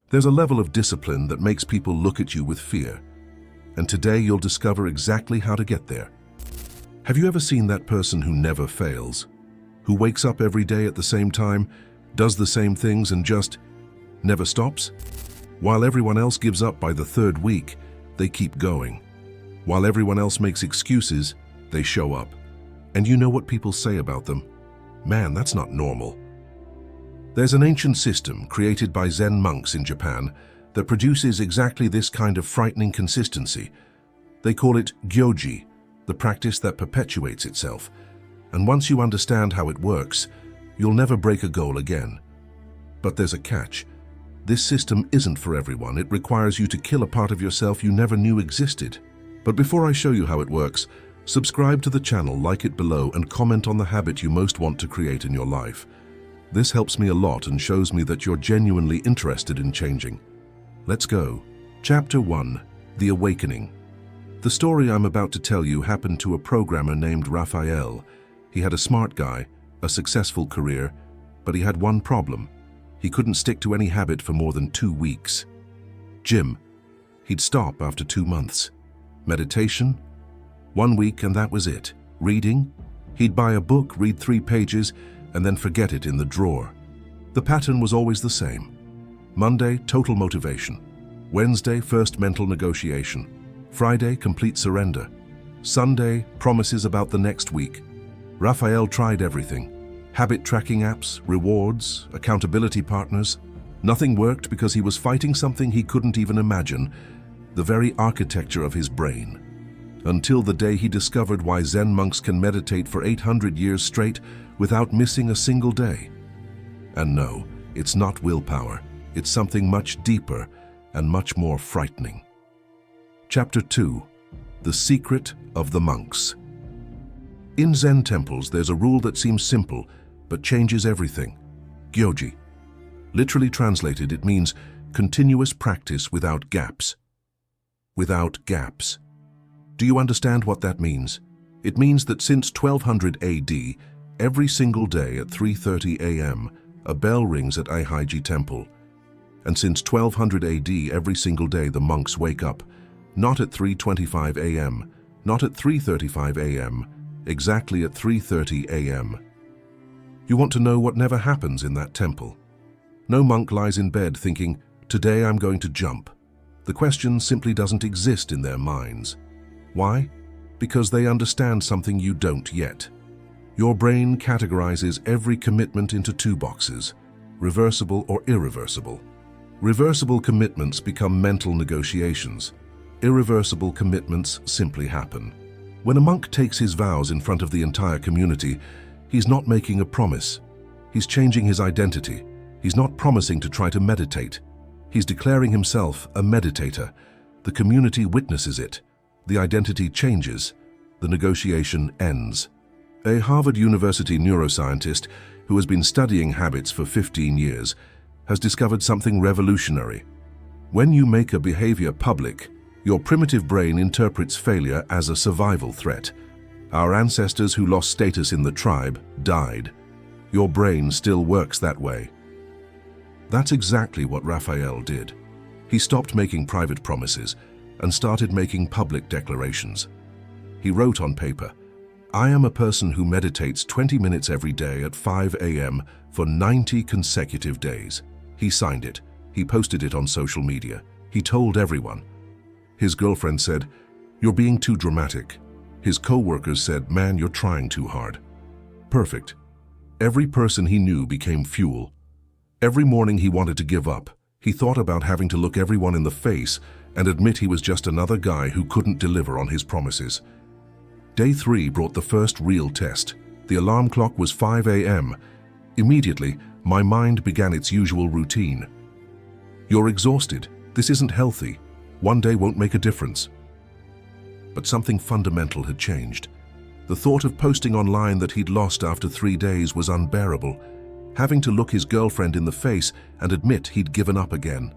There's a level of discipline that makes people look at you with fear. And today you'll discover exactly how to get there. Have you ever seen that person who never fails? Who wakes up every day at the same time, does the same things and just never stops? While everyone else gives up by the third week, they keep going. While everyone else makes excuses, they show up. And you know what people say about them? Man, that's not normal. There's an ancient system created by Zen monks in Japan that produces exactly this kind of frightening consistency. They call it Gyoji, the practice that perpetuates itself. And once you understand how it works, you'll never break a goal again. But there's a catch. This system isn't for everyone. It requires you to kill a part of yourself you never knew existed. But before I show you how it works, subscribe to the channel, like it below, and comment on the habit you most want to create in your life. This helps me a lot and shows me that you're genuinely interested in changing. Let's go. Chapter 1. The Awakening. The story I'm about to tell you happened to a programmer named Raphael. He had a smart guy, a successful career, but he had one problem. He couldn't stick to any habit for more than 2 weeks. Gym. He'd stop after 2 months. Meditation. 1 week and that was it. Reading. He'd buy a book, read 3 pages, and then forget it in the drawer. The pattern was always the same. Monday, total motivation. Wednesday, first mental negotiation. Friday, complete surrender. Sunday, promises about the next week. Raphael tried everything. Habit tracking apps, rewards, accountability partners. Nothing worked because he was fighting something he couldn't even imagine, the very architecture of his brain. Until the day he discovered why Zen monks can meditate for 800 years straight without missing a single day. And no, it's not willpower. It's something much deeper and much more frightening. Chapter 2. The Secret of the Monks. In Zen temples, there's a rule that seems simple, but changes everything. Gyoji. Literally translated, it means continuous practice without gaps. Without gaps. Do you understand what that means? It means that since 1200 AD, every single day at 3:30 a.m., a bell rings at Eihaiji Temple. And since 1200 AD, every single day the monks wake up, not at 3:25 a.m., not at 3:35 a.m., exactly at 3:30 a.m. You want to know what never happens in that temple? No monk lies in bed thinking, today I'm going to jump. The question simply doesn't exist in their minds. Why? Because they understand something you don't yet. Your brain categorizes every commitment into 2 boxes, reversible or irreversible. Reversible commitments become mental negotiations. Irreversible commitments simply happen. When a monk takes his vows in front of the entire community, he's not making a promise. He's changing his identity. He's not promising to try to meditate. He's declaring himself a meditator. The community witnesses it. The identity changes. The negotiation ends. A Harvard University neuroscientist who has been studying habits for 15 years has discovered something revolutionary. When you make a behavior public, your primitive brain interprets failure as a survival threat. Our ancestors who lost status in the tribe died. Your brain still works that way. That's exactly what Raphael did. He stopped making private promises and started making public declarations. He wrote on paper, I am a person who meditates 20 minutes every day at 5 a.m. for 90 consecutive days. He signed it. He posted it on social media. He told everyone. His girlfriend said, you're being too dramatic. His co-workers said, man, you're trying too hard. Perfect. Every person he knew became fuel. Every morning he wanted to give up. He thought about having to look everyone in the face and admit he was just another guy who couldn't deliver on his promises. Day 3 brought the first real test. The alarm clock was 5 a.m. Immediately, my mind began its usual routine. You're exhausted. This isn't healthy. One day won't make a difference. But something fundamental had changed. The thought of posting online that he'd lost after 3 days was unbearable. Having to look his girlfriend in the face and admit he'd given up again.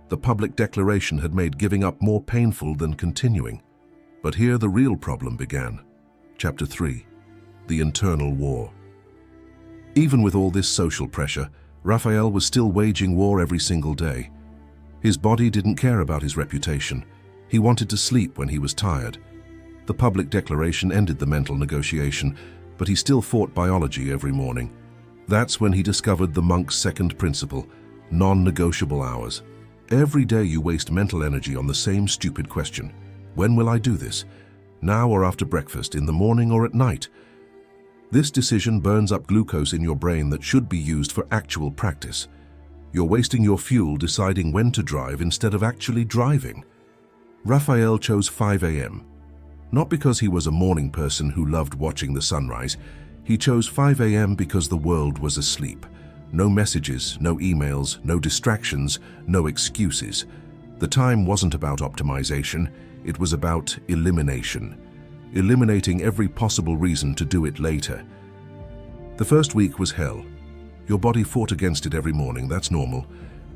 The public declaration had made giving up more painful than continuing. But here the real problem began. Chapter 3. The Internal War. Even with all this social pressure, Raphael was still waging war every single day. His body didn't care about his reputation. He wanted to sleep when he was tired. The public declaration ended the mental negotiation, but he still fought biology every morning. That's when he discovered the monk's second principle, non-negotiable hours. Every day you waste mental energy on the same stupid question. When will I do this? Now or after breakfast, in the morning or at night? This decision burns up glucose in your brain that should be used for actual practice. You're wasting your fuel deciding when to drive instead of actually driving. Raphael chose 5 a.m. Not because he was a morning person who loved watching the sunrise. He chose 5 a.m. because the world was asleep. No messages, no emails, no distractions, no excuses. The time wasn't about optimization, it was about elimination. Eliminating every possible reason to do it later. The first week was hell. Your body fought against it every morning, that's normal.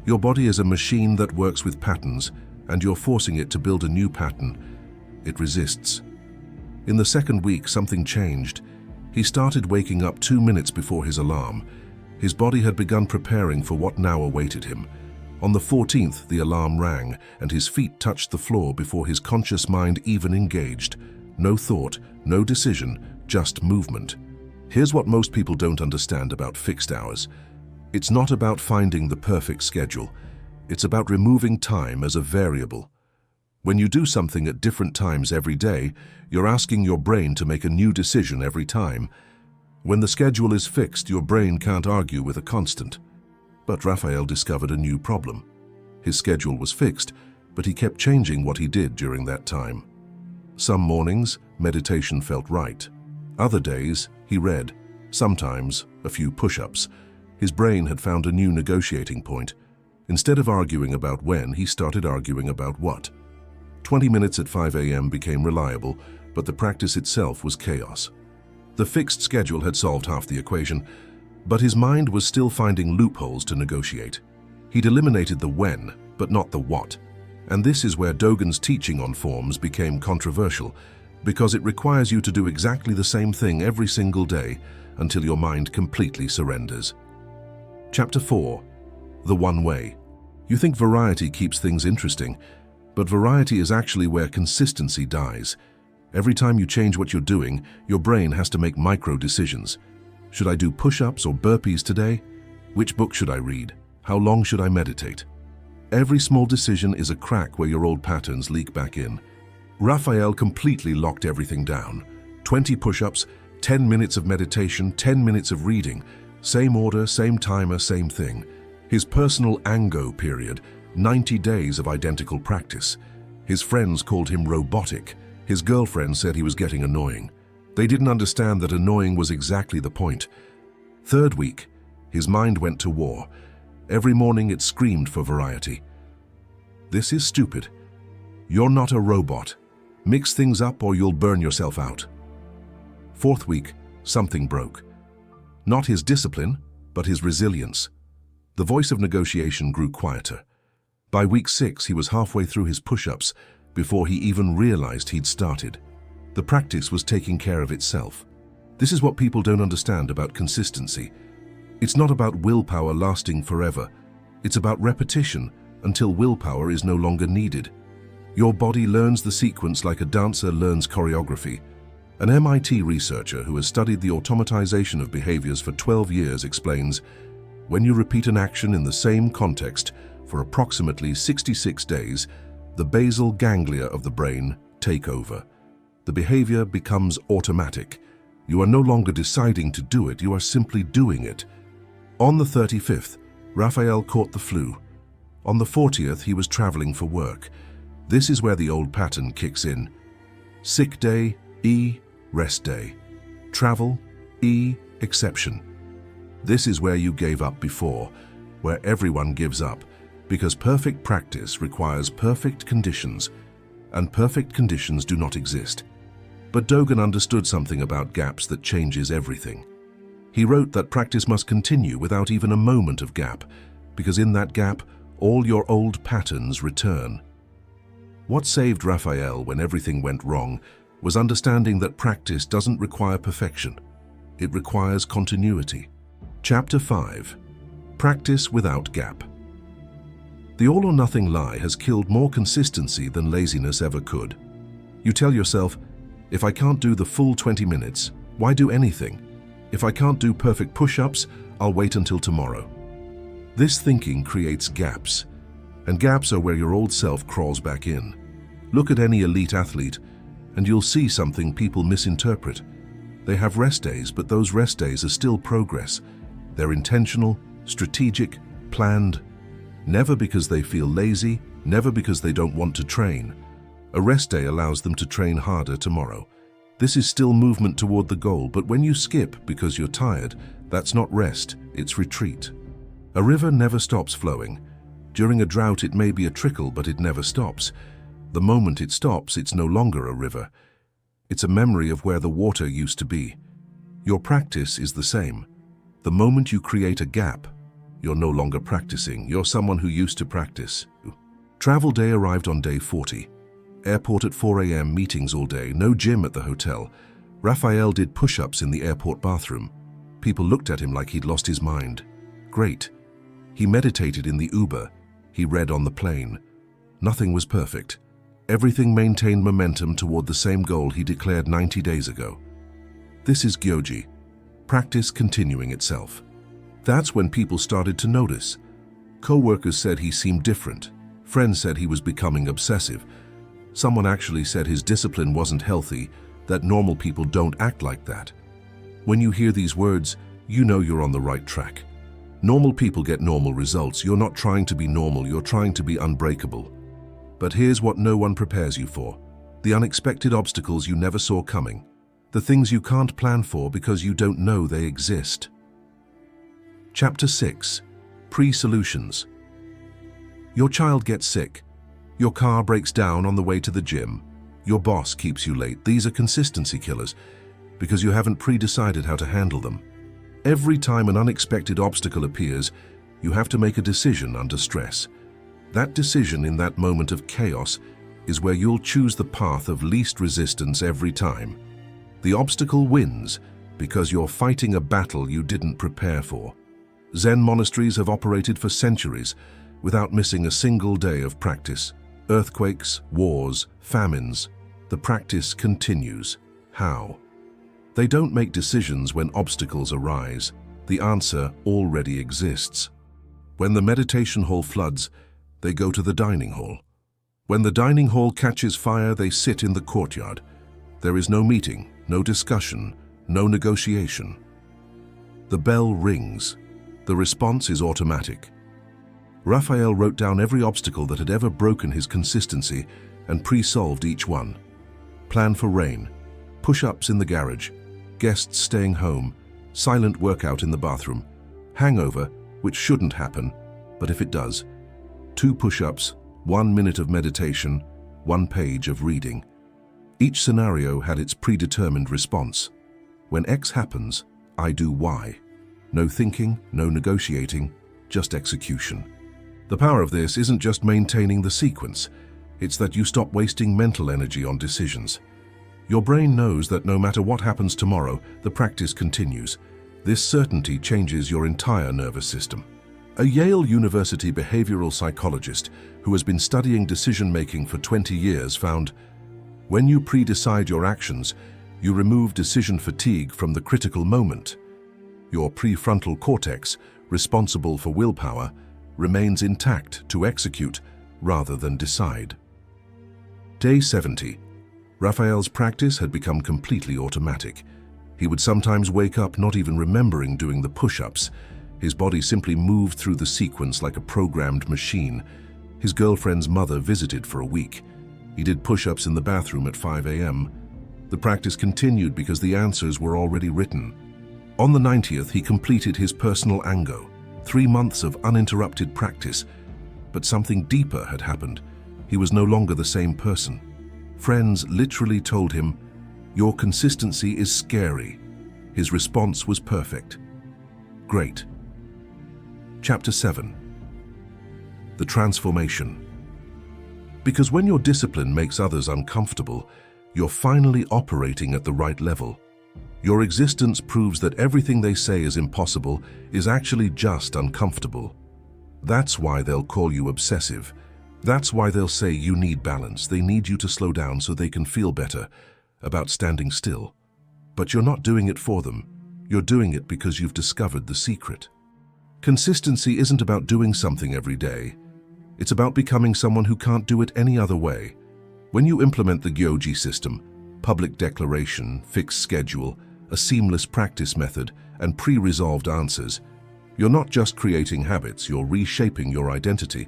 Your body is a machine that works with patterns, and you're forcing it to build a new pattern. It resists. In the second week, something changed. He started waking up 2 minutes before his alarm. His body had begun preparing for what now awaited him. On the 14th, the alarm rang, and his feet touched the floor before his conscious mind even engaged. No thought, no decision, just movement. Here's what most people don't understand about fixed hours. It's not about finding the perfect schedule. It's about removing time as a variable. When you do something at different times every day, you're asking your brain to make a new decision every time. When the schedule is fixed, your brain can't argue with a constant. But Raphael discovered a new problem. His schedule was fixed, but he kept changing what he did during that time. Some mornings, meditation felt right. Other days, he read. Sometimes, a few push-ups. His brain had found a new negotiating point. Instead of arguing about when, he started arguing about what. 20 minutes at 5 a.m. became reliable, but the practice itself was chaos. The fixed schedule had solved half the equation, but his mind was still finding loopholes to negotiate. He'd eliminated the when, but not the what. And this is where Dogen's teaching on forms became controversial, because it requires you to do exactly the same thing every single day until your mind completely surrenders. Chapter 4. The One Way. You think variety keeps things interesting, but variety is actually where consistency dies. Every time you change what you're doing, your brain has to make micro-decisions. Should I do push-ups or burpees today? Which book should I read? How long should I meditate? Every small decision is a crack where your old patterns leak back in. Raphael completely locked everything down. 20 push-ups, 10 minutes of meditation, 10 minutes of reading. Same order, same timer, same thing. His personal Ango period, 90 days of identical practice. His friends called him robotic. His girlfriend said he was getting annoying. They didn't understand that annoying was exactly the point. Third week, his mind went to war. Every morning it screamed for variety. This is stupid. You're not a robot. Mix things up or you'll burn yourself out. Fourth week, something broke. Not his discipline, but his resilience. The voice of negotiation grew quieter. By week 6, he was halfway through his push-ups before he even realized he'd started. The practice was taking care of itself. This is what people don't understand about consistency. It's not about willpower lasting forever. It's about repetition until willpower is no longer needed. Your body learns the sequence like a dancer learns choreography. An MIT researcher who has studied the automatization of behaviors for 12 years explains, when you repeat an action in the same context for approximately 66 days, the basal ganglia of the brain take over. The behavior becomes automatic. You are no longer deciding to do it, you are simply doing it. On the 35th, Raphael caught the flu. On the 40th, he was traveling for work. This is where the old pattern kicks in. Sick day, E, rest day. Travel, E, exception. This is where you gave up before, where everyone gives up, because perfect practice requires perfect conditions, and perfect conditions do not exist. But Dogen understood something about gaps that changes everything. He wrote that practice must continue without even a moment of gap, because in that gap, all your old patterns return. What saved Raphael when everything went wrong was understanding that practice doesn't require perfection. It requires continuity. Chapter 5. Practice without gap. The all-or-nothing lie has killed more consistency than laziness ever could. You tell yourself, if I can't do the full 20 minutes, why do anything? If I can't do perfect push-ups, I'll wait until tomorrow. This thinking creates gaps, and gaps are where your old self crawls back in. Look at any elite athlete, and you'll see something people misinterpret. They have rest days, but those rest days are still progress. They're intentional, strategic, planned. Never because they feel lazy, never because they don't want to train. A rest day allows them to train harder tomorrow. This is still movement toward the goal, but when you skip because you're tired, that's not rest, it's retreat. A river never stops flowing. During a drought it may be a trickle, but it never stops. The moment it stops, it's no longer a river. It's a memory of where the water used to be. Your practice is the same. The moment you create a gap, you're no longer practicing, you're someone who used to practice. Travel day arrived on day 40. Airport at 4 a.m., meetings all day, no gym at the hotel. Raphael did push-ups in the airport bathroom. People looked at him like he'd lost his mind. Great. He meditated in the Uber. He read on the plane. Nothing was perfect. Everything maintained momentum toward the same goal he declared 90 days ago. This is Gyoji, practice continuing itself. That's when people started to notice. Co-workers said he seemed different. Friends said he was becoming obsessive. Someone actually said his discipline wasn't healthy, that normal people don't act like that. When you hear these words, you know you're on the right track. Normal people get normal results. You're not trying to be normal, you're trying to be unbreakable. But here's what no one prepares you for. The unexpected obstacles you never saw coming. The things you can't plan for because you don't know they exist. Chapter 6. Pre-solutions. Your child gets sick. Your car breaks down on the way to the gym. Your boss keeps you late. These are consistency killers because you haven't pre-decided how to handle them. Every time an unexpected obstacle appears, you have to make a decision under stress. That decision in that moment of chaos is where you'll choose the path of least resistance every time. The obstacle wins because you're fighting a battle you didn't prepare for. Zen monasteries have operated for centuries without missing a single day of practice. Earthquakes, wars, famines. The practice continues. How? They don't make decisions when obstacles arise. The answer already exists. When the meditation hall floods, they go to the dining hall. When the dining hall catches fire, they sit in the courtyard. There is no meeting, no discussion, no negotiation. The bell rings. The response is automatic. Raphael wrote down every obstacle that had ever broken his consistency and pre-solved each one. Plan for rain, push-ups in the garage, guests staying home, silent workout in the bathroom, hangover, which shouldn't happen, but if it does, 2 push-ups, 1 minute of meditation, 1 page of reading. Each scenario had its predetermined response. When X happens, I do Y. No thinking, no negotiating, just execution. The power of this isn't just maintaining the sequence, it's that you stop wasting mental energy on decisions. Your brain knows that no matter what happens tomorrow, the practice continues. This certainty changes your entire nervous system. A Yale University behavioral psychologist who has been studying decision-making for 20 years found, when you pre-decide your actions, you remove decision fatigue from the critical moment. Your prefrontal cortex, responsible for willpower, remains intact to execute rather than decide. Day 70. Raphael's practice had become completely automatic. He would sometimes wake up not even remembering doing the push-ups. His body simply moved through the sequence like a programmed machine. His girlfriend's mother visited for a week. He did push-ups in the bathroom at 5 a.m. The practice continued because the answers were already written. On the 90th, he completed his personal Ango, 3 months of uninterrupted practice. But something deeper had happened. He was no longer the same person. Friends literally told him, "Your consistency is scary." His response was perfect. Great. Chapter 7. The transformation. Because when your discipline makes others uncomfortable, you're finally operating at the right level. Your existence proves that everything they say is impossible is actually just uncomfortable. That's why they'll call you obsessive. That's why they'll say you need balance. They need you to slow down so they can feel better about standing still. But you're not doing it for them. You're doing it because you've discovered the secret. Consistency isn't about doing something every day. It's about becoming someone who can't do it any other way. When you implement the Youve system, public declaration, fixed schedule, a seamless practice method, and pre-resolved answers, you're not just creating habits, you're reshaping your identity.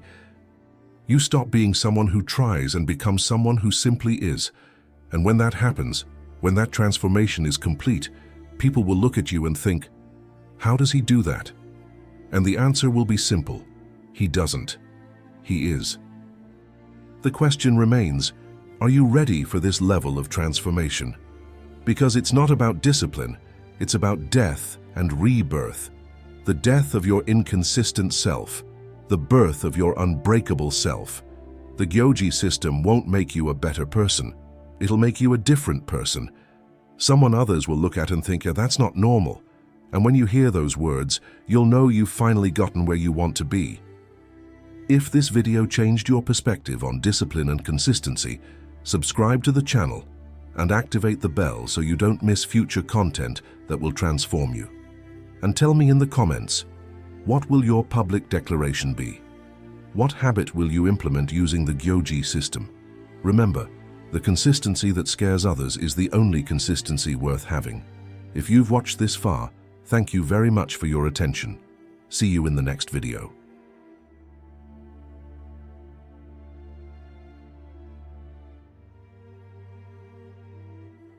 You stop being someone who tries and become someone who simply is. And when that happens, when that transformation is complete, people will look at you and think, how does he do that? And the answer will be simple. He doesn't. He is. The question remains, are you ready for this level of transformation? Because it's not about discipline, it's about death and rebirth. The death of your inconsistent self, the birth of your unbreakable self. The Youve system won't make you a better person. It'll make you a different person. Someone others will look at and think, yeah, that's not normal. And when you hear those words, you'll know you've finally gotten where you want to be. If this video changed your perspective on discipline and consistency, subscribe to the channel and activate the bell so you don't miss future content that will transform you. And tell me in the comments, what will your public declaration be? What habit will you implement using the Youve system? Remember, the consistency that scares others is the only consistency worth having. If you've watched this far, thank you very much for your attention. See you in the next video.